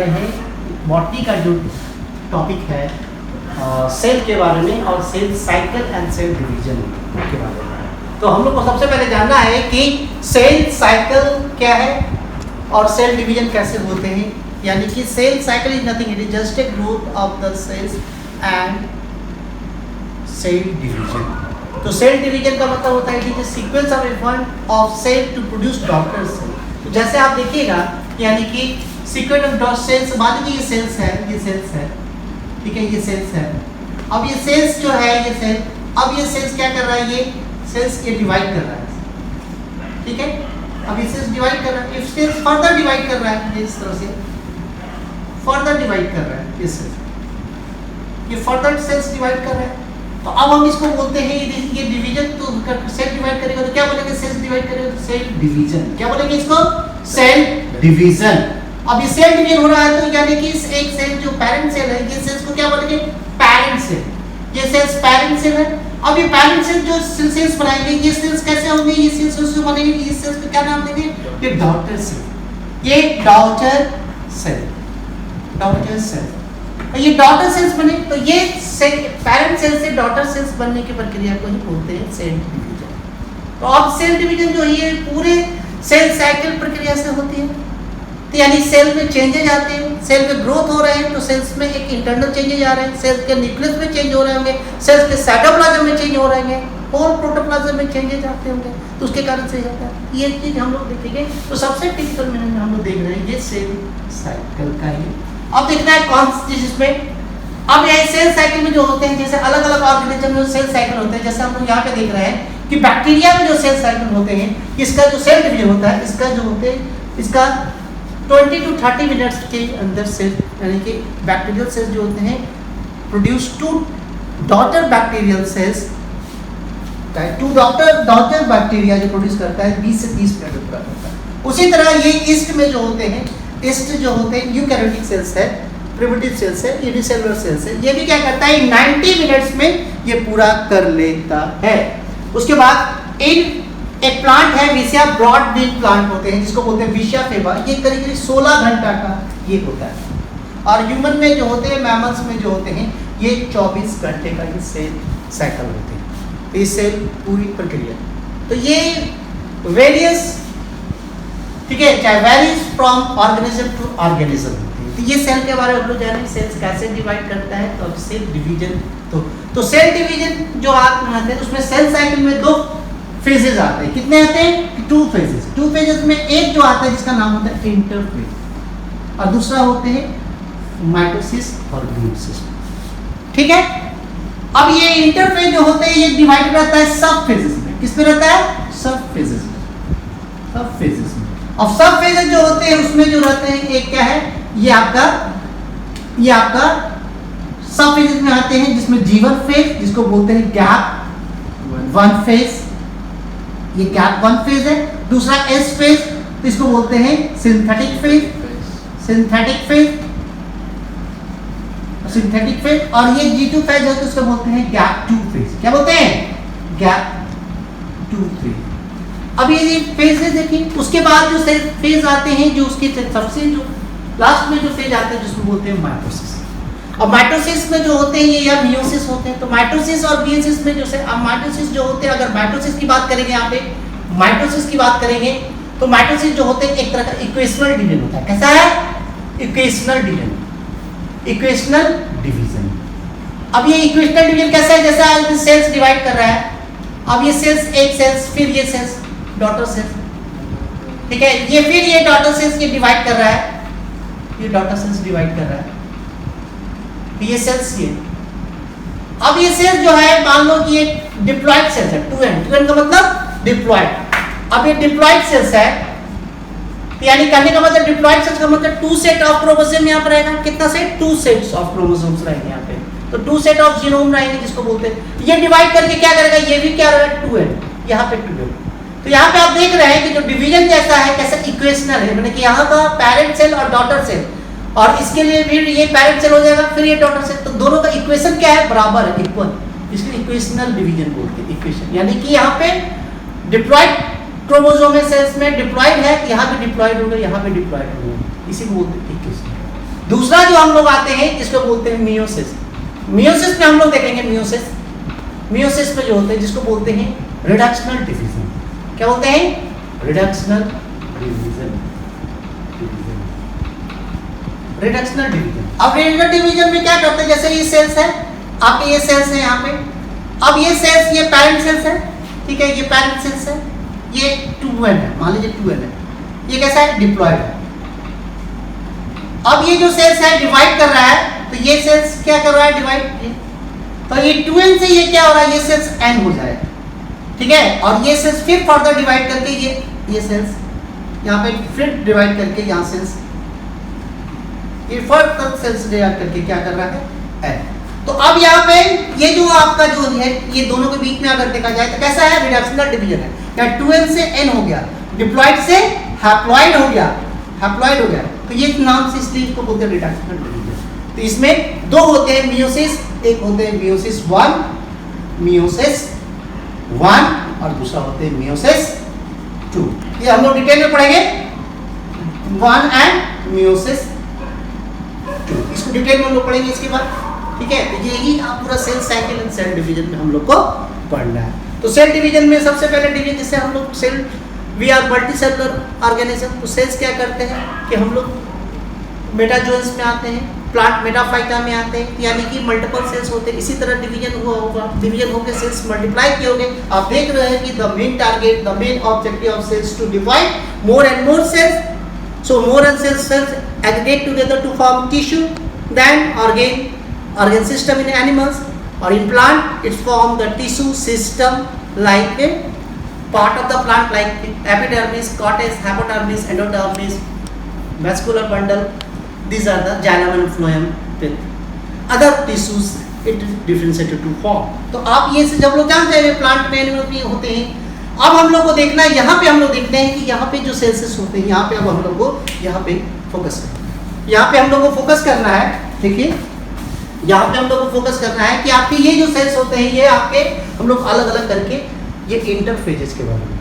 वाले हैं बॉटनी का जो टॉपिक है सेल के बारे में और cell cycle and cell division के बारे में। तो हम लोग को सबसे पहले जानना है कि सेल साइकिल क्या है और सेल डिवीजन कैसे होते हैं। यानी कि cell cycle is nothing, it is just a growth of the cells and cell division. तो सेल डिवीजन का मतलब होता है कि sequence of event of cell to produce daughter cell. तो जैसे आप देखिएगा यानी कि सीक्वेंस ऑफ डॉट सेल्स, मान लीजिए ये सेल्स है, ये सेल्स है, ठीक है, ये सेल्स है। अब ये सेल्स जो है ये सेल, अब ये सेल्स क्या कर रहा है, ये सेल्स ये डिवाइड कर रहा है, ठीक है। अब ये सेल्स डिवाइड कर रहा है, इफ सेल्स फर्दर डिवाइड कर रहा है, इस तरह से फर्दर डिवाइड कर रहा है, ये सेल्स ये फर्दर सेल्स डिवाइड कर रहा है। तो अब हम इसको बोलते हैं ये डिवीजन। तो सेल डिवाइड करेगा तो क्या बोलेंगे, सेल्स डिवाइड करेगा तो सेल डिवीजन। क्या बोलेंगे इसको, सेल डिवीजन। अब ये सेल डिवीजन हो रहा है तो यानी कि एक सेल जो पेरेंट सेल है, ये सेल्स को क्या बोलेंगे, पेरेंट सेल। ये सेल्स पेरेंट सेल है। अब ये पेरेंट सेल जो सेल्स बनाएंगे, ये सेल्स कैसे होंगे, ये सेल्स उसको बनेंगे, ये सेल्स को क्या नाम देंगे, ये डॉटर सेल। ये डॉटर सेल, डॉटर सेल। ये डॉटर सेल्स बने तो ये पेरेंट सेल से डॉटर सेल्स बनने की प्रक्रिया को ही बोलते हैं सेल डिवीजन। तो अब सेल डिवीजन जो है पूरे सेल साइकिल प्रक्रिया से होती है। तो यानी सेल में चेंजेज आते हैं, सेल में ग्रोथ हो रहे हैं तो सेल्स में एक इंटरनल चेंजेज आ रहे हैं, सेल्स के न्यूक्लियस में चेंज हो रहे होंगे, सेल्स के साइटोप्लाज्म में चेंज हो रहे होंगे, और प्रोटोप्लाज्म में चेंजेज आते होंगे, तो उसके कारण से होता है। ये चीज हम लोग देखेंगे। तो सबसे टिपिकल में हम लोग देख रहे हैं ये सेल साइकिल का ही। अब देखना है कौन सी चीज इसमें। अब ये सेल साइकिल में जो होते हैं, जैसे अलग अलग ऑर्गेनिज्म में सेल साइकिल होते हैं, जैसे हम लोग यहाँ पे देख रहे हैं कि बैक्टीरिया में जो सेल साइकिल होते हैं, इसका जो सेल डिवीजन होता है, इसका जो होते हैं, इसका 20 to 30 मिनट्स के अंदर सेल यानी कि बैक्टीरियल सेल्स जो होते हैं produce 2 daughter bacterial cells, 2 daughter bacteria जो प्रोड्यूस करता है 20 से 30 मिनट पूरा करता है। उसी तरह ये ईस्ट में जो होते हैं, ईस्ट जो होते हैं यूकैरियोटिक सेल्स है, प्रिमिटिव सेल्स है, यूनिसेलुलर सेल्स है, ये भी क्या करता है 90 मिनट्स में ये पूरा कर लेता है। उसके बाद एक प्लांट है विसिया ब्रॉड बीन प्लांट होते हैं जिसको बोलते हैं विसिया फेबा, ये करीब करीब 16 घंटा का ये होता है। और ह्यूमन में जो होते हैं, मैमल्स में जो होते हैं, ये 24 घंटे का ये सेल साइकिल होते हैं। तो ये सेल पूरी प्रक्रिया, तो ये वेरियस, ठीक है, चाहे varies from organism to organism होती है। तो ये सेल के बारे में हम लोग जानेंगे, सेल्स कैसे डिवाइड करता है। तो सेल डिवीजन, तो सेल डिवीजन जो आप आते हैं उसमें सेल साइकिल में 2 फेजेस आते हैं। कितने आते हैं, 2 फेजेस। 2 फेजेस में एक जो आता है जिसका नाम होता है इंटरफेज और दूसरा होते हैं माइटोसिस और मेयोसिस, ठीक है। अब ये इंटरफेज जो होते हैं ये डिवाइड रहता है सब फेजेस में। किस में रहता है, सब फेजेस में, सब फेजेस में। और सब फेजेस जो होते हैं उसमें जो रहते हैं, एक क्या है, ये आपका सब फेजेस में आते हैं जिसमें G1 फेज जिसको बोलते हैं गैप 1 फेज, ये गैप 1 फेज है। दूसरा S फेज तो इसको बोलते हैं synthetic phase, synthetic phase, synthetic phase. और ये G2 फेज है तो इसको बोलते हैं गैप 2 फेज। क्या बोलते हैं, गैप 2 फेज। अब ये फेज है देखिए। उसके बाद जो फेज आते हैं, जो उसके सबसे जो लास्ट में जो फेज आते हैं जिसको बोलते हैं माइटोसिस। और माइटोसिस में जो होते हैं ये या मियोसिस होते हैं। तो माइटोसिस और मियोसिस में जो से, अब माइटोसिस जो होते हैं, अगर माइटोसिस की बात करेंगे, यहाँ पे माइटोसिस की बात करेंगे तो माइटोसिस जो होते हैं एक तरह का इक्वेशनल डिवीजन होता है। कैसा है, इक्वेशनल डिवीजन, इक्वेशनल डिवीजन। अब ये इक्वेशनल डिवीजन कैसा है, जैसा सेल्स डिवाइड कर रहा है। अब ये सेल्स, एक सेल्स, फिर ये सेल्स डॉटर सेल्स, ठीक है, ये फिर ये डॉटर सेल्स के डिवाइड कर रहा है, ये डॉटर सेल्स डिवाइड कर रहा है, ये सेल्स ये। अब ये सेल्स जो है मान लो कि ये डिप्लॉयड सेल्स है, 2n का मतलब डिप्लॉयड। अब ये डिप्लॉयड सेल्स है यानी कहने का मतलब डिप्लॉयड सेल्स का मतलब 2 सेट ऑफ क्रोमोसोम यहाँ पर रहेगा। कितना सेट, 2 सेट्स ऑफ क्रोमोसोम्स रहेंगे यहाँ पे। तो 2 सेट ऑफ जीनोम रहेंगे जिसको बोलते हैं। ये डिवाइड करके क्या करेगा, ये भी क्या रहेगा 2n, यहाँ पे 2n। तो यहाँ पे आप देख रहे हैं कि जो डिवीजन जैसा है कैसा इक्वेशनल है, मतलब कि यहाँ का पेरेंट सेल और डॉटर सेल, और इसके लिए फिर ये पेरेंट सेल हो जाएगा, फिर ये डॉटर सेल। तो दोनों का इक्वेशन क्या है, बराबर है, इक्वल। इसलिए इक्वेशनल डिवीजन बोलते हैं, इक्वेशन। यानी कि यहाँ पे डिप्लॉयड क्रोमोसोम सेल्स में डिप्लॉयड है, यहाँ पे डिप्लॉयड होगा, यहाँ पे डिप्लॉयड होगा, इसी को बोलते हैं इक्वेशन। दूसरा जो हम लोग आते हैं जिसको बोलते हैं मियोसिस। मियोसिस में हम लोग देखेंगे मियोसिस में जो होते हैं जिसको बोलते हैं रिडक्शनल डिवीजन। क्या बोलते हैं? Reductional division. Reductional division. अब रिडक्शनल डिवीजन में क्या करते हैं, जैसे ये सेल्स है आपके, ये सेल्स है यहाँ पे, अब ये सेल्स, ये पैरेंट सेल्स है, ठीक है, ये पैरेंट सेल्स है, ये 2n है, मान लीजिए 2n है, ये कैसा है? डिप्लॉयड है। अब ये जो सेल्स है डिवाइड कर रहा है, तो ये सेल्स क्या कर रहा है? डिवाइड। तो ये 2n से ये क्या हो रहा है? ये सेल्स n हो जाएगा, ठीक है, और ये सेल्स फिर फर्दर डिवाइड करके ये सेल्स यहाँ पे फिर डिवाइड करके यहाँ सेल्स, ये फर्दर सेल्स डिवाइड करके क्या कर रहा है? n। तो अब यहाँ पे ये जो आपका जो है, ये दोनों के बीच में अगर देखा जाए तो कैसा है? रिडक्शनल डिवीजन है। यहाँ 2n से n हो गया, डिप्लॉयड से हैप्लॉयड हो गया, हैप्लॉयड हो गया, तो ये नाम से इसलिए इसको बोलते हैं रिडक्शनल डिवीजन। तो इसमें दो होते हैं मियोसिस, एक होते हैं मियोसिस 1 और दूसरा होते हैं मियोसिस 2। ये हम लोग डिटेल में पढ़ेंगे, 1 एंड मियोसिस 2, इसको डिटेल में हम लोग पढ़ेंगे इसके बाद, ठीक है। तो यही आप पूरा cell cycle and cell division में हम लोग को पढ़ना है। तो सेल डिवीजन में सबसे पहले डिवीजन, जैसे हम लोग cell, we are multicellular organism, तो सेल्स क्या करते हैं कि हम लोग मेटाजोन्स में आते हैं, प्लांट मेटाफाइटा में आते हैं, यानी कि मल्टीपल सेल्स होते हैं। इसी तरह डिवीजन हुआ होगा, डिवीजन होकर सेल्स मल्टीप्लाई किए होंगे। आप देख रहे हैं कि the main target, the main objective of cells to divide more and more cells, so more and cells aggregate together to form tissue, then organ system in animals, or in plant it's form the tissue system like a part of the plant like epidermis, cortex, hypodermis, endodermis, vascular bundle. These are the xylem and phloem with other tissues it differentiated to form. तो आप ये से जब लोग जानते हैं plant में animal में होते हैं। अब हम लोग को देखना है, यहाँ पे हम लोग देखते हैं कि यहाँ पे जो सेल्स होते हैं, यहाँ पे अब हम लोग को यहाँ पे फोकस करना है, यहाँ पे हम लोग को फोकस करना है, देखिए यहाँ पे हम लोग को फोकस करना है कि आपके ये जो सेल्स होते हैं, ये आपके हम लोग अलग अलग करके ये इंटरफेजेस के बारे में,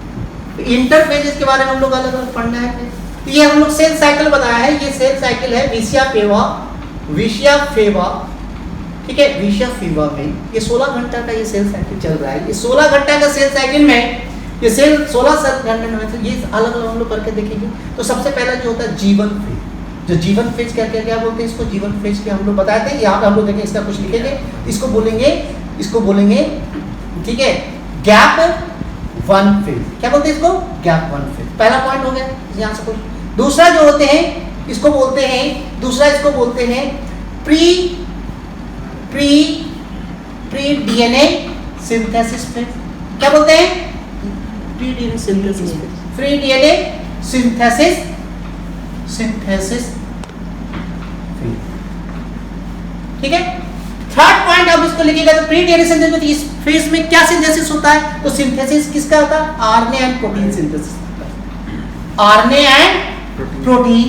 तो इंटरफेजेस के बारे में हम लोग अलग अलग पढ़ना है। तो ये हम लोग सेल साइकिल बताया है, ये सेल साइकिल है विशिया फेवा, ठीक है, विशिया फेवा में ये 16 घंटा का ये सेल साइकिल चल रहा है। ये 16 घंटा का सेल साइकिल में ये सेल 16 घंटे में से ये अलग अलग हम लोग करके देखेंगे। तो सबसे पहला जो होता है जीवन फेज, जो जीवन फेज क्या बोलते हैं इसको, जीवन फेज के हम लोग बताए थे। यहाँ पे हम लोग देखेंगे, इसका कुछ लिखेंगे, इसको बोलेंगे, ठीक है, गैप 1 फेज। क्या बोलते हैं इसको? Gap 1 phase. पहला पॉइंट हो गया यहाँ से कुछ। दूसरा जो होते हैं इसको बोलते हैं प्री डीएनए सिंथेसिस फेज। क्या बोलते हैं? Pre DNA synthesis phase, pre DNA synthesis phase, ठीक है। थर्ड पॉइंट आप इसको लिखिएगा, तो प्री डीएनए सिंथेसिस, इस फेज में क्या सिंथेसिस होता है? तो सिंथेसिस किसका होता है? RNA and protein synthesis, RNA and protein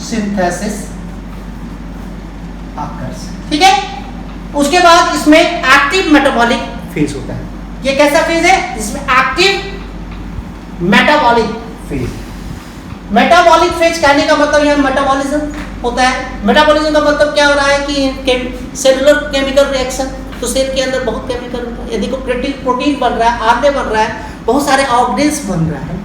synthesis occurs, ठीक है। उसके बाद इसमें एक्टिव मेटाबॉलिक फेज होता है। ये कैसा फेज है? इसमें active metabolic phase. Metabolic phase कहने का मतलब यहाँ मेटाबॉलिज्म होता है। मेटाबॉलिज्म का मतलब क्या हो रहा है कि सेलुलर केमिकल रिएक्शन, तो सेल के अंदर बहुत केमिकल होता है। यदि कोई प्रोटीन बन रहा है, आरएनए बन रहा है, बहुत सारे ऑर्गेनेल्स बन रहा है,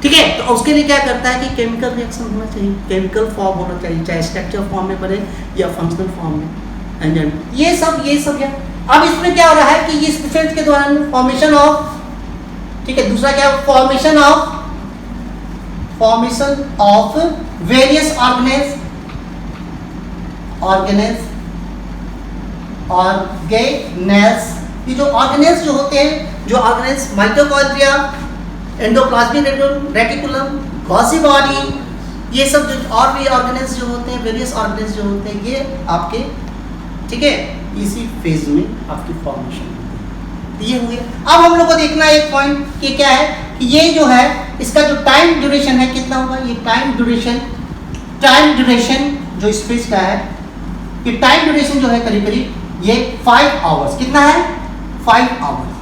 ठीक है, तो उसके लिए क्या करता है कि केमिकल रिएक्शन होना चाहिए, केमिकल फॉर्म होना चाहिए, चाहे स्ट्रक्चर फॉर्म में बने या फंक्शनल फॉर्म में, एंजाइम, ये सब है। अब इसमें क्या हो रहा है कि इस फेज के दौरान फॉर्मेशन ऑफ, ठीक है, दूसरा क्या, फॉर्मेशन ऑफ वेरियस ऑर्गेनेल्स ये जो ऑर्गेनेल्स जो होते हैं, जो organelles mitochondria, endoplasmic reticulum, Golgi body, ये सब जो और भी ऑर्गेनेल्स जो होते हैं, वेरियस ऑर्गेनेल्स जो होते हैं, ये आपके, ठीक है, इसी फेज में आपकी फॉर्मेशन होती है। ये हुए। अब हम लोग को देखना है एक पॉइंट कि क्या है कि ये जो है इसका जो टाइम ड्यूरेशन है कितना होगा। ये टाइम ड्यूरेशन जो इस फेज का है, ये टाइम ड्यूरेशन जो है करीब करीब ये 5 आवर्स, कितना है? 5 आवर्स,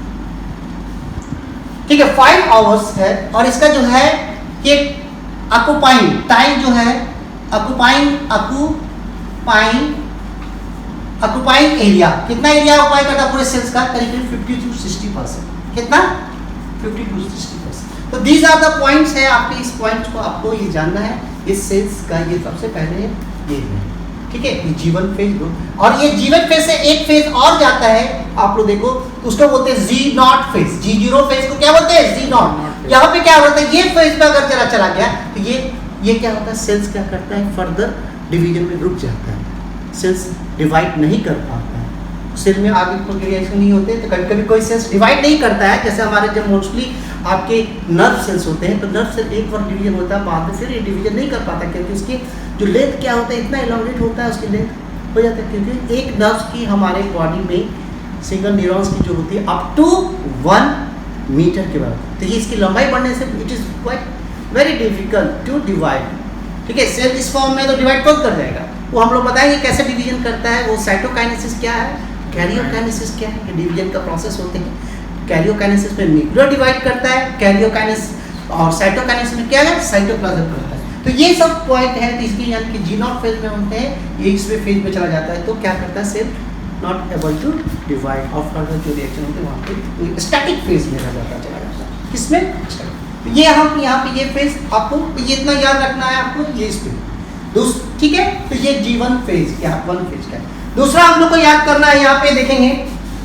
ठीक है, 5 आवर्स है। और इसका जो है ये ऑक्यूपाइंग टाइम जो है ऑक्यूपाइंग एरिया, कितना एरिया ऑक्यूपाई करता है पूरे सेल्स का? करीब 50 to 60%। कितना? 50 to 60%। तो दीज आर द पॉइंट्स है आपके, इस पॉइंट्स को आपको ये जानना है। इस सेल्स का ये सबसे पहले ये है, ठीक है, ये जीवन फेज दो। और ये जीवन फेज से एक फेज और जाता है, आप लोग देखो, उसको बोलते हैं Z0 फेज। G0 फेज को क्या बोलते हैं? Z0। यहाँ पे क्या होता है, ये फेज में अगर चला गया तो ये क्या होता है, सेल्स क्या करता है, फर्दर डिवीजन में रुक जाता है, सेल्स डिवाइड नहीं कर पाता है, सेल में आगे कोई रिएक्शन नहीं होते। तो कभी कभी कोई सेल्स डिवाइड नहीं करता है, जैसे हमारे जब मोस्टली आपके नर्व सेल्स होते हैं, तो नर्व सेल एक बार डिवीजन होता है, बाद में फिर ये डिवीजन नहीं कर पाता, क्योंकि उसकी जो लेंथ क्या होता है, इतना इलांगेट होता है, उसकी लेंथ हो जाता है, क्योंकि एक नर्व की हमारे बॉडी में सिंगल न्यूरॉन्स की जो होती है अप टू 1 मीटर के बराबर। तो ये इसकी लंबाई बढ़ने से it is quite very difficult to divide, ठीक है। सेल इस फॉर्म में तो डिवाइड कौन कर जाएगा, वो हम लोग बताएंगे कैसे डिवीजन करता है। वो साइटोकाइनेसिस क्या है, कैरियोकाइनेसिस क्या है, डिवीजन का प्रोसेस होते हैं। कैरियोकाइनेसिस में न्यूक्लियर डिवाइड करता है, कैरियोकाइनेसिस और साइटोकाइनेसिस में क्या है, साइटोप्लाज्म करता है। तो ये सब पॉइंट है, तो इसके यानी कि G0 फेज में होते हैं, ये इसमें फेज में चला जाता है, तो क्या करता है, cell not able to divide और फर्दर जो रिएक्शन होते हैं वहाँ पे स्टैटिक फेज में रह जाता चला जाता है। किसमें? ये यहाँ पे ये फेज आपको ये इतना याद रखना है आपको, ये इस पे ठीक है। तो ये G1 फेज क्या, 1 फेज का है। दूसरा हम लोग को याद करना है, यहाँ पे देखेंगे,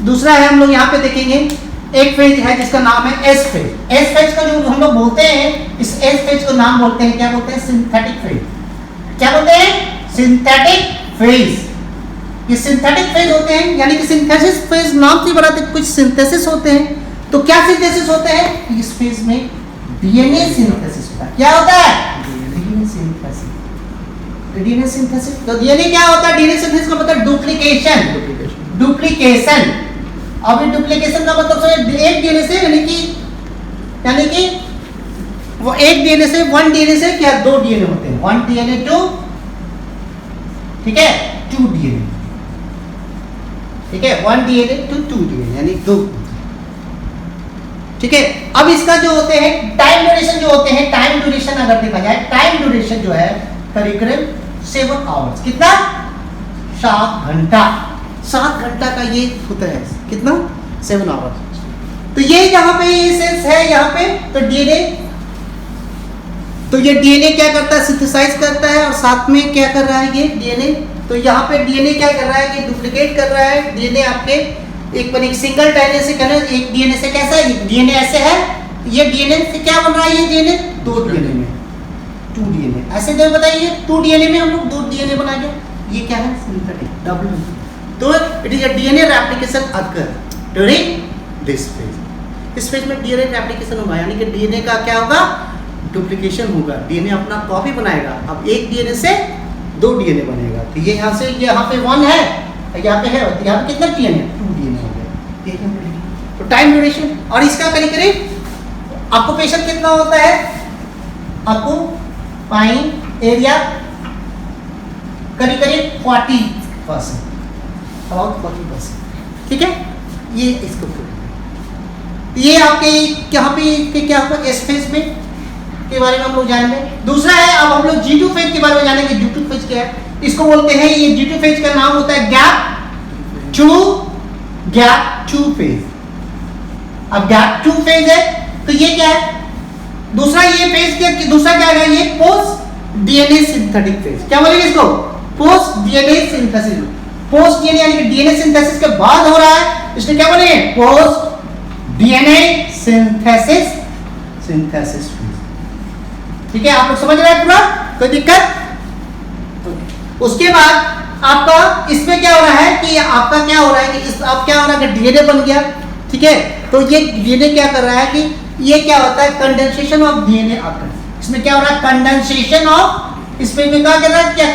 दूसरा है हम लोग यहाँ पे देखेंगे, एक फेज है जिसका नाम है एस फेज। एस फेज का जो हम लोग बोलते हैं, इस एस फेज को नाम बोलते हैं, क्या बोलते हैं, सिंथेटिक फेज। क्या बोलते हैं? Synthetic phase. ये सिंथेटिक फेज होते हैं, यानी कि सिंथेसिस फेज नाम से बड़ा कुछ सिंथेसिस होते हैं। तो क्या सिंथेसिस होते हैं इस फेज में? डीएनए सिंथेसिस होता है। क्या होता है? DNA synthesis. डीएनए सिंथेसिस, तो डीएनए क्या होता है? डीएनए सिंथेसिस का मतलब डुप्लीकेशन। डुप्लीकेशन, अब ये डुप्लीकेशन का मतलब एक डीएनए से यानी कि वो एक डीएनए से 1 डीएनए से क्या 2 डीएनए होते हैं, 1 डीएनए टू, ठीक है, 2 डीएनए, ठीक है, 1 डीएनए टू 2 डीएनए यानी 2, ठीक है। अब इसका जो होते हैं टाइम ड्यूरेशन जो होते हैं, टाइम ड्यूरेशन अगर देखा जाए, टाइम ड्यूरेशन जो है करीब 7 आवर्स। कितना? 7 घंटा। 7 घंटा का ये होता है, कितना? 7 आवर्स। तो ये यहाँ पे ये सेल्स है यहाँ पे, तो डीएनए, तो ये डीएनए क्या करता है, सिंथेसाइज करता है, और साथ में क्या कर रहा है ये डीएनए, तो यहाँ पे डीएनए क्या कर रहा है कि डुप्लीकेट कर रहा है। डीएनए आपके एक पर एक सिंगल डीएनए से करना, एक डीएनए से कैसा है, डीएनए ऐसे है, ये डीएनए से क्या बन रहा है, ये डीएनए 2 डीएनए में 2 डीएनए ऐसे जो बताइए 2 डीएनए में हम लोग 2 डीएनए बनाएंगे, ये क्या है, सिंथेटिक डबल। तो it is a DNA replication occur during this phase. इस फेज में डीएनए रेप्लिकेशन होगा, यानी कि डीएनए का क्या होगा, डुप्लीकेशन होगा, डीएनए अपना कॉपी बनाएगा। अब एक डीएनए से 2 डीएनए बनेगा, तो ये यहाँ से यहाँ पे 1 है, यहाँ पे है, तो यहाँ पे कितना डीएनए, 2 डीएनए हो गया। तो टाइम ड्यूरेशन, और इसका करीब ऑक्यूपेशन कितना होता है, ऑक्यूपाइंग एरिया करीब 40%, अबाउट 40%, ठीक है। ये इसको ये आपके यहाँ पे क्या होगा, एस फेज में के बारे में हम लोग जानेंगे। दूसरा है, अब हम लोग G2 फेज के बारे में जानेंगे। G2 फेज क्या है, इसको बोलते हैं, ये G2 फेज का नाम होता है गैप 2 फेज। अब गैप 2 फेज है, तो ये क्या है, दूसरा ये फेज क्या, दूसरा क्या है, ये पोस्ट डीएनए सिंथेटिक फेज। क्या बोलेंगे इसको, post DNA synthesis. Post DNA यानी कि डीएनए सिंथेसिस के बाद हो रहा है, इसको क्या बोलेंगे, पोस्ट डीएनए सिंथेसिस फेज, ठीक है। आप लोग समझ रहे हैं पूरा, कोई दिक्कत? उसके बाद आपका इसमें क्या हो रहा है कि आपका क्या हो रहा है कि अब क्या हो रहा है कि डीएनए बन गया, ठीक है। तो ये डीएनए क्या कर रहा है कि ये क्या होता है, कंडेंसेशन ऑफ डीएनए आकर, इसमें क्या हो रहा है, कंडेंसेशन ऑफ, इसमें भी क्या कर रहा है, क्या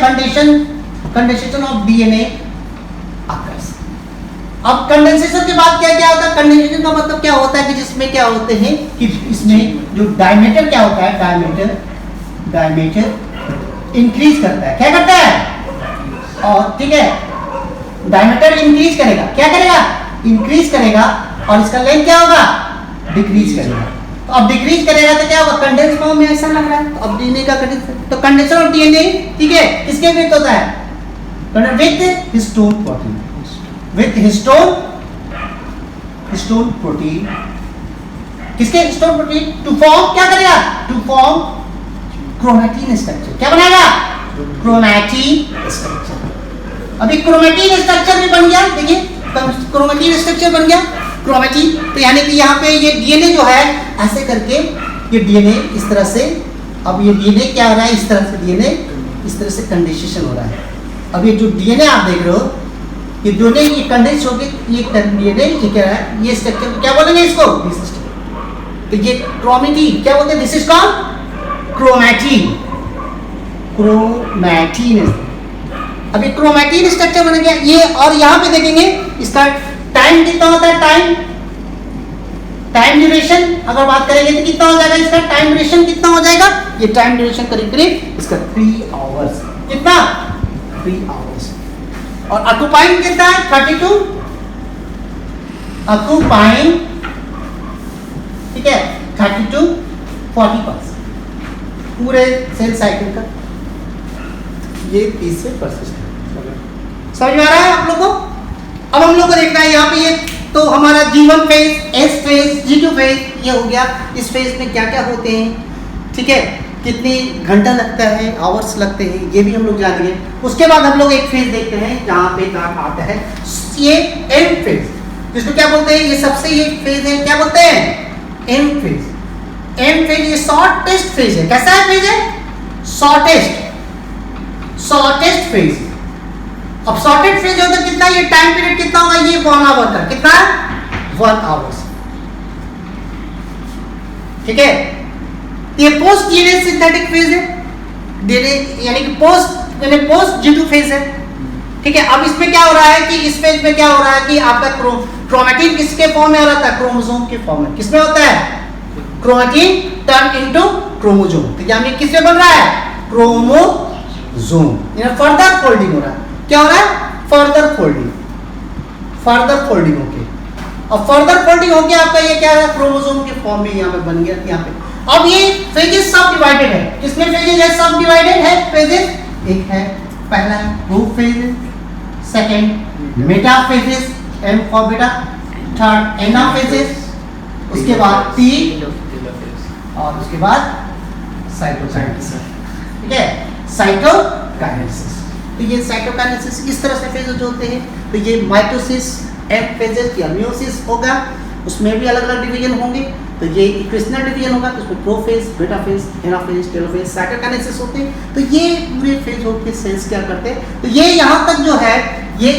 कंडेंसेशन ऑफ डीएनए आकर। अब कंडेंसेशन के बाद क्या क्या होता है, कंडेंसेशन का मतलब क्या होता है कि जिसमें क्या होते हैं कि इसमें जो डायमीटर क्या होता है, डायमीटर इंक्रीज करता है, क्या करता है, और ठीक है, डायमीटर इंक्रीज करेगा, क्या करेगा, इंक्रीज करेगा, और इसका लेंथ क्या होगा, डिक्रीज करेगा। तो अब डिक्रीज करेगा तो क्या होगा, कंडेंस फॉर्म में ऐसा लग रहा है, तो अब डीएनए का तो कंडेंसर ऑफ डीएनए, ठीक है, किसके विथ होता है, with histone protein, with histone protein, किसके हिस्टोन प्रोटीन, टू फॉर्म क्या करेगा, टू फॉर्म क्रोमैटिन स्ट्रक्चर, क्या बनाएगा, क्रोमैटिन स्ट्रक्चर। अभी क्रोमैटिन स्ट्रक्चर भी बन गया, देखिए क्रोमैटिन स्ट्रक्चर बन गया, क्रोमैटिन, तो यानी कि यहाँ पे ये डीएनए जो है ऐसे करके ये डीएनए इस तरह से, अब ये डीएनए क्या हो रहा है, इस तरह से डीएनए इस तरह से कंडेंसेशन हो रहा है। अब ये जो डीएनए आप देख रहे हो, ये डीएनए ये कंडेंस हो गया, ये डीएनए ये क्या है, ये स्ट्रक्चर क्या बोलेंगे इसको, तो ये क्रोमैटिन क्या बोलते हैं, this is called chromatin, chromatin. अभी क्रोमैटिन स्ट्रक्चर बन गया ये, और यहाँ पे देखेंगे इसका टाइम कितना होता है, टाइम ड्यूरेशन अगर बात करेंगे तो कितना हो जाएगा, इसका टाइम ड्यूरेशन कितना हो जाएगा, ये टाइम ड्यूरेशन करीब करीब इसका 3 आवर्स, कितना 3 आवर्स, और ऑक्यूपाइंग कितना है 32, ऑक्यूपाइंग, ठीक है 32 40% पूरे सेल साइकिल का, ये 30%। समझ में आ रहा है आप लोग को। अब हम लोग को देखना है यहाँ पे, ये तो हमारा G1 phase, S phase, G2 phase ये हो गया, इस फेज में क्या क्या होते हैं, ठीक है, कितनी घंटा लगता है, आवर्स लगते हैं, ये भी हम लोग जानेंगे। उसके बाद हम लोग एक फेज देखते हैं जहाँ पे नाम आता है ये M फेज, जिसको क्या बोलते हैं, ये सबसे ये फेज है, क्या बोलते हैं, M फेज। M फेज ये शॉर्टेस्ट फेज है, कैसा है फेज है, शॉर्टेस्ट फेज। अब शॉर्टेड फेज होता है कितना, ये टाइम पीरियड कितना होगा, ये 1 आवर का, कितना 1 आवर्स, ठीक है। ये पोस्ट डीएनए सिंथेटिक फेज है, डीएनए यानी कि पोस्ट G2 फेज है, ठीक है। अब इसमें क्या हो रहा है कि इस फेज में क्या हो रहा है कि आपका क्रोमैटिन किसके फॉर्म में हो रहा था, क्रोमोसोम के फॉर्म में, किसमें होता है, क्रोमैटिन टर्न इनटू क्रोमोसोम, तो यानी किसमें बन रहा है, क्रोमोसोम, यानी फर्दर फोल्डिंग हो रहा है, क्या हो रहा है, फर्दर फोल्डिंग होके, और फर्दर फोल्डिंग होके आपका ये क्या है, क्रोमोसोम के फॉर्म में यहाँ पे बन गया, यहाँ पे। अब ये फेजेस सब डिवाइडेड है, किसमें फेजेस है, सब डिवाइडेड है फेजेस, एक है पहला group phase, second metaphases, M for beta, third anaphases, उसके बाद T, और उसके बाद साइटोकाइनेसिस, ठीक है, साइटोकाइनेसिस। तो ये साइटोकाइनेसिस इस तरह से फेजेस होते हैं। तो ये माइटोसिस, M फेजेस या मियोसिस होगा, उसमें भी अलग अलग डिवीजन होंगे। तो ये इक्वेशनल डिवीजन होगा, तो उसमें प्रोफेज, बेटाफेज, एनाफेज, टेलोफेज, साइटोकाइनेसिस होते हैं। तो ये पूरे फेज होके सेल्स क्या करते हैं, तो ये यहाँ तक जो है, ये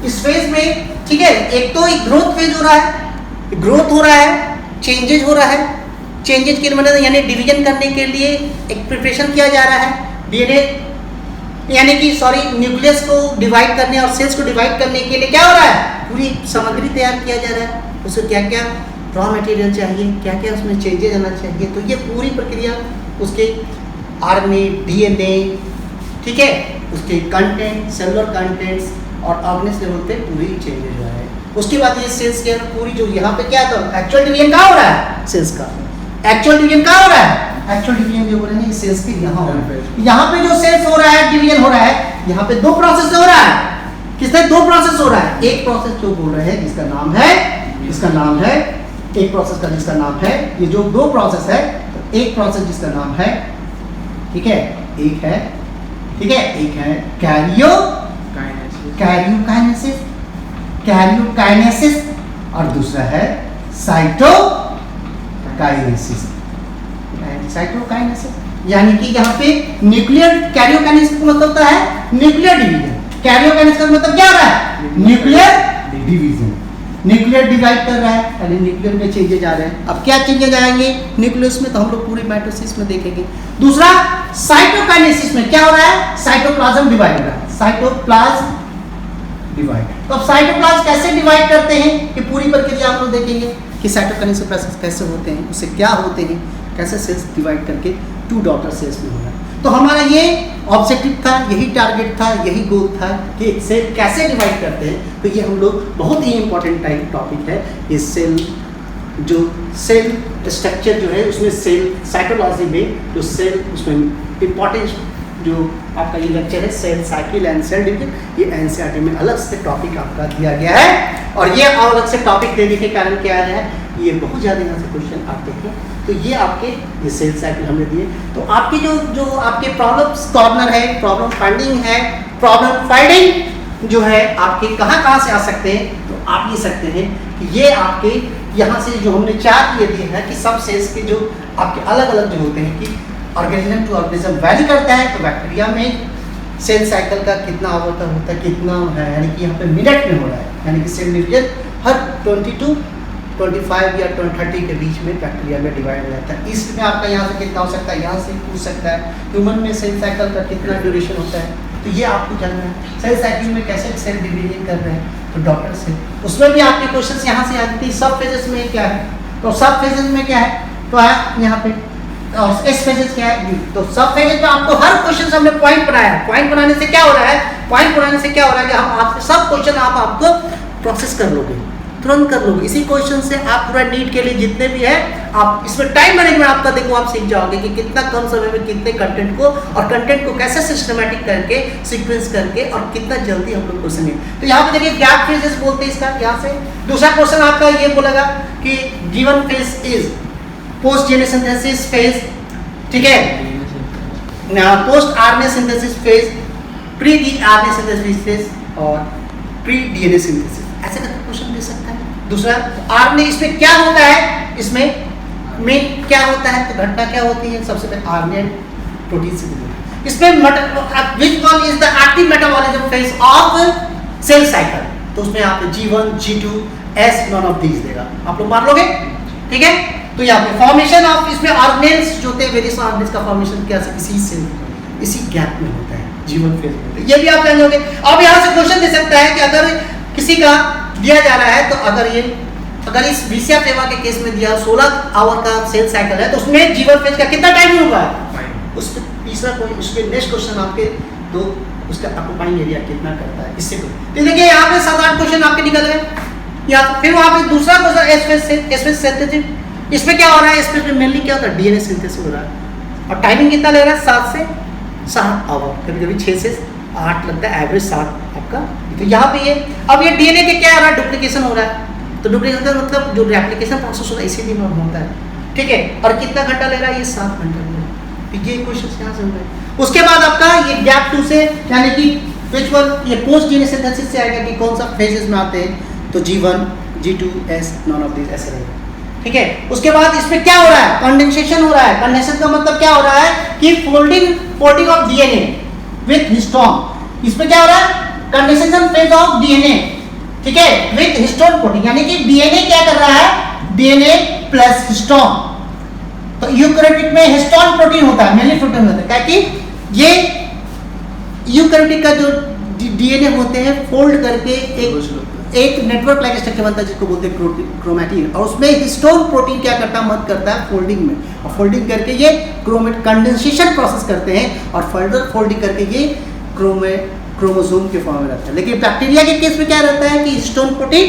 इस फेज में, ठीक है, एक तो एक ग्रोथ फेज हो रहा है, ग्रोथ हो रहा है, चेंजेज हो रहा है, चेंजेज के मतलब यानी डिवीजन करने के लिए एक प्रिपरेशन किया जा रहा है, डीएनए यानी कि न्यूक्लियस को डिवाइड करने और सेल्स को डिवाइड करने के लिए क्या हो रहा है, पूरी सामग्री तैयार किया जा रहा है, उसको क्या क्या रॉ मटेरियल चाहिए, क्या क्या उसमें चेंजेज आना चाहिए। तो ये पूरी प्रक्रिया उसके आरएनए, डीएनए, ठीक है, उसके कंटेंट, सेलुलर कंटेंट्स और ऑर्गेनिज लेवल पे पूरी चेंजेज हो रहा है। उसके बाद ये सेल्स के पूरी जो यहाँ पे क्या था, एक्चुअल डिवीजन कहाँ हो रहा है, सेल्स का एक्चुअल डिवीजन कहाँ हो रहा है, एक्चुअल डिवीजन जो बोलेंगे सेल्स के यहाँ हो रहा है। यहाँ पे जो सेल्स हो रहा है, डिवीजन हो रहा है, यहाँ पे 2 प्रोसेस हो रहा है, किससे 2 प्रोसेस हो रहा है। एक प्रोसेस जो बोल रहे हैं जिसका नाम है, एक प्रोसेस का जिसका नाम है, ये जो 2 प्रोसेस है, तो एक प्रोसेस जिसका नाम है, ठीक है, एक है कैरियोकाइनेसिस और दूसरा है साइटोकाइनेसिस। यानी कि यहाँ पे न्यूक्लियर कैरियोकाइनेसिस का मतलब होता है न्यूक्लियर डिवीजन, कैरियोकाइनेसिस का मतलब क्या हो रहा है, न्यूक्लियर डिवीजन, न्यूक्लियर डिवाइड कर रहा है, यानी न्यूक्लियर में चेंजेज आ रहे हैं। अब क्या चेंजेज आएंगे न्यूक्लियस में, तो हम लोग पूरी माइटोसिस में देखेंगे। दूसरा साइटोकाइनेसिस में क्या हो रहा है, साइटोप्लाज्म डिवाइड हो रहा है, साइटोप्लाज्म डिवाइड। तो अब साइटोप्लाज्म कैसे डिवाइड करते हैं, ये पूरी प्रक्रिया आप लोग देखेंगे कि साइटोकाइनेसिस प्रोसेस कैसे होते हैं, उससे क्या होते हैं, कैसे सेल्स डिवाइड करके 2 डॉटर सेल्स में होगा। तो हमारा ये ऑब्जेक्टिव था, यही टारगेट था, यही गोल था कि सेल कैसे डिवाइड करते हैं। तो ये हम लोग बहुत ही इंपॉर्टेंट टॉपिक है, ये सेल जो सेल स्ट्रक्चर जो है उसमें सेल साइकोलॉजी में जो सेल उसमें इम्पोर्टेंस जो आपका ये लेक्चर है cell cycle and cell division, ये एनसीईआरटी में अलग से टॉपिक आपका दिया गया है। और ये अलग से टॉपिक देने के कारण क्या है, ये बहुत ज़्यादा यहाँ से क्वेश्चन आते हैं। तो ये आपके ये सेल साइकिल हमने दिए। तो आपके जो आपके प्रॉब्लम कॉर्नर है, प्रॉब्लम फाइंडिंग है, प्रॉब्लम फाइंडिंग जो है आपके कहाँ से आ सकते हैं, तो आप ये सकते हैं कि ये आपके यहाँ से जो हमने चार ये दिए हैं कि सब सेल्स के जो आपके अलग अलग जो होते हैं कि ऑर्गेनिज्म टू ऑर्गेनिज्म वैरी करता है। तो बैक्टीरिया में सेल साइकिल का कितना आवर्तन होता है, कितना है, यानी कि यहाँ पे मिनट में हो रहा है, यानी कि सेल डिवीजन हर 22, 25 या 30 के बीच में बैक्टीरिया में डिवाइड हो जाता है। इसमें आपका यहाँ से कितना हो सकता है, यहाँ से पूछ सकता है ह्यूमन में सेल साइकिल का कितना ड्यूरेशन होता है, तो ये आपको जानना है। सेल साइकिल में कैसे सेल डिवीजन कर रहे हैं, तो डॉक्टर से उसमें भी आपके क्वेश्चन यहाँ से आते हैं। सब फेजेस में क्या है, तो सब फेजेस में क्या है, तो है यहाँ पे और एस फेजेस क्या है, तो सब फेजेस में आपको हर क्वेश्चन से हमने पॉइंट बनाया है। पॉइंट बनाने से क्या हो रहा है, पॉइंट बनाने से क्या हो रहा है कि हम आपसे सब क्वेश्चन आपको प्रोसेस कर लोगे, तुरंत कर लोगे। इसी क्वेश्चन से आप पूरा नीट के लिए जितने भी है आप इसमें टाइम मैनेजमेंट आपका देखो आप सीख जाओगे कि कितना कम समय में कितने कंटेंट को और कंटेंट को कैसे सिस्टमैटिक करके सीक्वेंस करके और कितना जल्दी हम लोग क्वेश्चन है। तो यहाँ पे देखिए गैप फेजेस बोलते हैं इसका। यहाँ से दूसरा क्वेश्चन आपका ये बोलेगा कि given phase is post DNA synthesis phase, ठीक है, post RNA synthesis phase, pre RNA synthesis phase और प्री डीएनए सिंथेसिस, ऐसे करके क्वेश्चन दे सकता है। दूसरा आरएनए, इसमें क्या होता है, इसमें में क्या होता है, तो घटना क्या होती है, सबसे पहले आरएनए प्रोटीन से मिलता है। इसमें which one is the active metabolism phase of cell cycle, तो उसमें आप G1, G2, S none of these देगा, आप लोग मान लोगे, ठीक है। तो यहाँ पे फॉर्मेशन ऑफ इसमें ऑर्गेनेल्स जो होते हैं वेरियस ऑर्गेनेल्स का फॉर्मेशन क्या इसी से इसी गैप में होता है, G1 फेज में, ये भी आप जान लोगे। अब यहाँ से क्वेश्चन दे सकता है कि अगर किसी का दिया जा रहा है, तो अगर इस विषया सेवा के केस में दिया 16 आवर का सेल साइकिल है, तो उसमें G1 फेज का कितना टाइम होगा, उसमें तीसरा कोई उसके नेक्स्ट क्वेश्चन आपके दो उसका ऑक्यूपाइंग एरिया कितना करता है, इससे तो देखिए यहाँ पे 7-8 क्वेश्चन आपके निकल गए। या फिर वहाँ पे दूसरा क्वेश्चन एस फेज सिंथेसिस, इसमें क्या हो रहा है, इसमें मेनली क्या होता है, डीएनए सिंथेसिस हो रहा है और टाइमिंग कितना ले रहा है, 7 से 7 आवर, कभी कभी 6 से 8 लगता है, एवरेज 7 आपका। तो यहाँ पे ये अब ये डीएनए के क्या हो रहा है, डुप्लीकेशन हो रहा है, तो डुप्लीकेशन का मतलब जो रेप्लिकेशन प्रोसेस होता है इसी में होता है, ठीक है। और कितना घंटा ले रहा है, ये 7 घंटा ले रहा है। तो ये क्वेश्चन यहाँ से हो रहे हैं। उसके बाद आपका ये गैप 2 से यानी कि विच वन, ये पोस्ट डीएनए सिंथेसिस से आएगा कि कौन सा फेजेस में आते हैं, तो G1, G2, S none of this ऐसे रहेगा, ठीक है। उसके बाद इसमें क्या हो रहा है, कंडेंसेशन हो रहा है। कंडेंसेशन का मतलब क्या हो रहा है कि folding of DNA with histone, इसमें क्या हो रहा है, कंडेंसेशन फेज ऑफ डीएनए, ठीक है, विथ हिस्टोन प्रोटीन, यानी कि डीएनए क्या कर रहा है, डीएनए प्लस हिस्टोन। तो यूकैरियोटिक में हिस्टोन प्रोटीन होता है, मेनली प्रोटीन होता है, क्या कि ये यूकैरियोटिक का जो डीएनए होते हैं फोल्ड करके एक नेटवर्क लाइक स्ट्रक्चर बनता है जिसको बोलते हैं क्रोमैटिन, और उसमें हिस्टोन प्रोटीन क्या करता है, मदद करता है फोल्डिंग में, और फोल्डिंग करके ये कंडेंसेशन प्रोसेस करते हैं और फर्दर फोल्डिंग करके ये क्रोमोसोम के फॉर्म में रहता है। लेकिन बैक्टीरिया के केस में क्या रहता है कि हिस्टोन प्रोटीन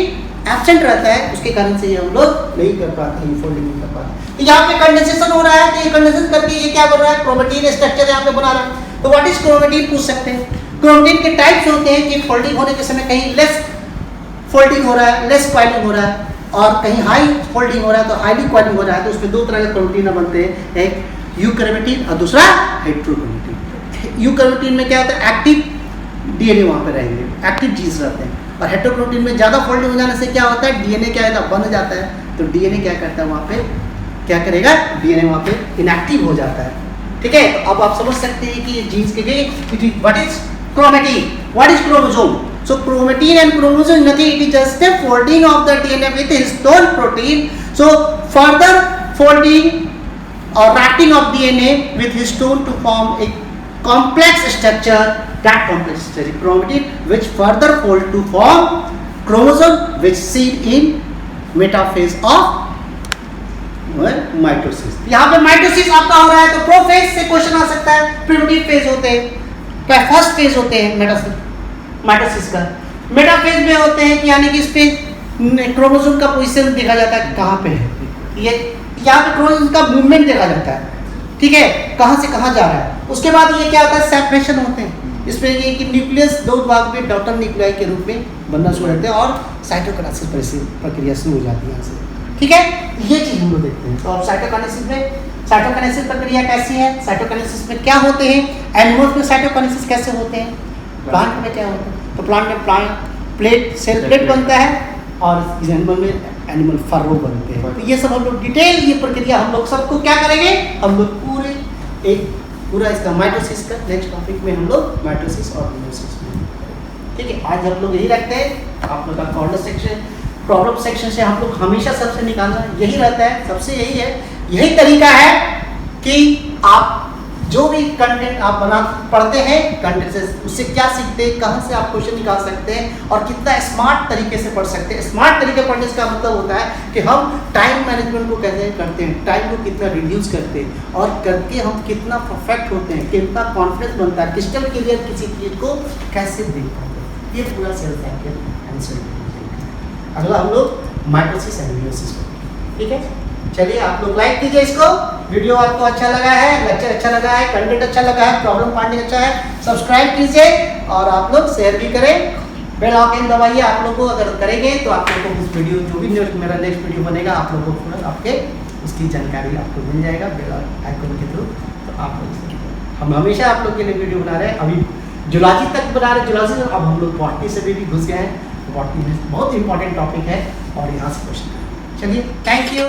एब्सेंट रहता है, उसके कारण से ये हम लोग नहीं कर पाते हैं, फोल्डिंग नहीं कर पाते। तो यहाँ पे कंडेंसेशन हो रहा है, तो ये कंडेंसेशन करके ये क्या बन रहा है, क्रोमैटिन स्ट्रक्चर यहाँ पे बना रहा है। तो व्हाट इज क्रोमैटिन पूछ सकते हैं। क्रोमैटिन के टाइप्स होते हैं कि फोल्डिंग होने के समय कहीं लेस फोल्डिंग हो रहा है, लेस क्वाइलिंग हो रहा है, और कहीं हाई फोल्डिंग हो रहा है तो हाईली क्वाइलिंग हो रहा है। तो उसमें दो तरह के क्रोमैटिन बनते हैं, एक यूकैरियोटिन और दूसरा हेटेरोक्रोमैटिन। यूकैरियोटिन में क्या होता है, एक्टिव डीएनए वहाँ पे रहेंगे, एक्टिव जीन्स रहते हैं, और हेटेरोक्रोमैटिन में ज़्यादा फोल्डिंग हो जाने से क्या होता है, डीएनए क्या है बन जाता है, तो डीएनए क्या करता है वहाँ पे, क्या करेगा, डीएनए वहाँ पे इनएक्टिव हो जाता है, ठीक है। तो अब आप समझ सकते हैं कि ये जीन्स के लिए what is chromatin, what is chromosome. So chromatin and chromosome nothing, it is just a folding of the DNA with histone protein. So further folding or wrapping of DNA with histone to form a complex structure, that complex structure chromatin, which further fold to form chromosome, which seen in metaphase of mitosis. यहाँ पे mitosis आपका हो रहा है, तो prophase से question आ सकता है, प्रिमिटिव फेज होते हैं, क्या फर्स्ट फेज होते हैं माइटोसिस का। मेटाफेज में होते हैं कि यानी कि इस पे क्रोमोसोम का पोजीशन देखा जाता है कहाँ पे है, ये यहाँ पे क्रोमोसोम का मूवमेंट देखा जाता है, ठीक है, कहाँ से कहाँ जा रहा है। उसके बाद ये क्या होता है, सेपरेशन होते हैं। इसमें ये कि न्यूक्लियस दो भाग में डॉटर न्यूक्लियाई के रूप में बनना शुरू होते हैं और साइटोकाइनेसिस प्रक्रिया शुरू हो जाती है यहाँ से, ठीक है। ये चीज़ हम लोग देखते हैं। तो अब साइटोकाइनेसिस प्रक्रिया कैसी है, साइटोकाइनेसिस में क्या होते हैं, एनिमल्स में साइटोकाइनेसिस कैसे होते हैं, प्लांट में क्या होता है। तो प्लांट में प्लेट सेल प्लेट बनता है और इस एनिमल में एनिमल फर्रो बनते हैं। तो ये सब हम लोग डिटेल ये प्रक्रिया हम लोग सबको क्या करेंगे, हम लोग पूरा इसका माइटोसिस का नेक्स्ट टॉपिक में हम लोग माइटोसिस और मियोसिस में, ठीक है। आज हम लोग यही रखते हैं। आप लोग का कॉर्नर सेक्शन प्रॉब्लम सेक्शन से हम लोग हमेशा सबसे निकालना यही रहता है, सबसे यही है, यही तरीका है कि आप जो भी कंटेंट आप पढ़ते हैं, कंटेंट से उससे क्या सीखते हैं, कहाँ से आप क्वेश्चन निकाल सकते हैं और कितना स्मार्ट तरीके से पढ़ सकते हैं। स्मार्ट तरीके पढ़ने का मतलब होता है कि हम टाइम मैनेजमेंट को कैसे करते हैं, टाइम को कितना रिड्यूस करते हैं और करके हम कितना परफेक्ट होते हैं, कितना कॉन्फिडेंस बनता है, क्रिस्टल क्लियर किसी चीज़ को कैसे देख पाते हैं। ये पूरा cell cycle and cell division. अगला हम लोग माइटोसिस एंड मियोसिस को, ठीक है। चलिए आप लोग लाइक कीजिए इसको, वीडियो आपको अच्छा लगा है, लेक्चर अच्छा लगा है, कंटेंट अच्छा लगा है, प्रॉब्लम पार्टिंग अच्छा है, सब्सक्राइब कीजिए और आप लोग शेयर भी करें, बेल आइकन दबाइए। आप लोग को अगर करेंगे तो आप लोग को उस वीडियो जो भी मेरा नेक्स्ट वीडियो बनेगा आप लोगों को तुरंत आपके उसकी जानकारी आपको मिल जाएगा बेल आइकन के थ्रू। तो आप लोग हम हमेशा आप लोग के लिए वीडियो बना रहे हैं, अभी जूलॉजी तक बना रहे हैं, जूलॉजी अब हम लोग बॉटनी से भी घुस गए हैं। बॉटनी में बहुत इंपॉर्टेंट टॉपिक है और यहाँ से क्वेश्चन। चलिए, थैंक यू।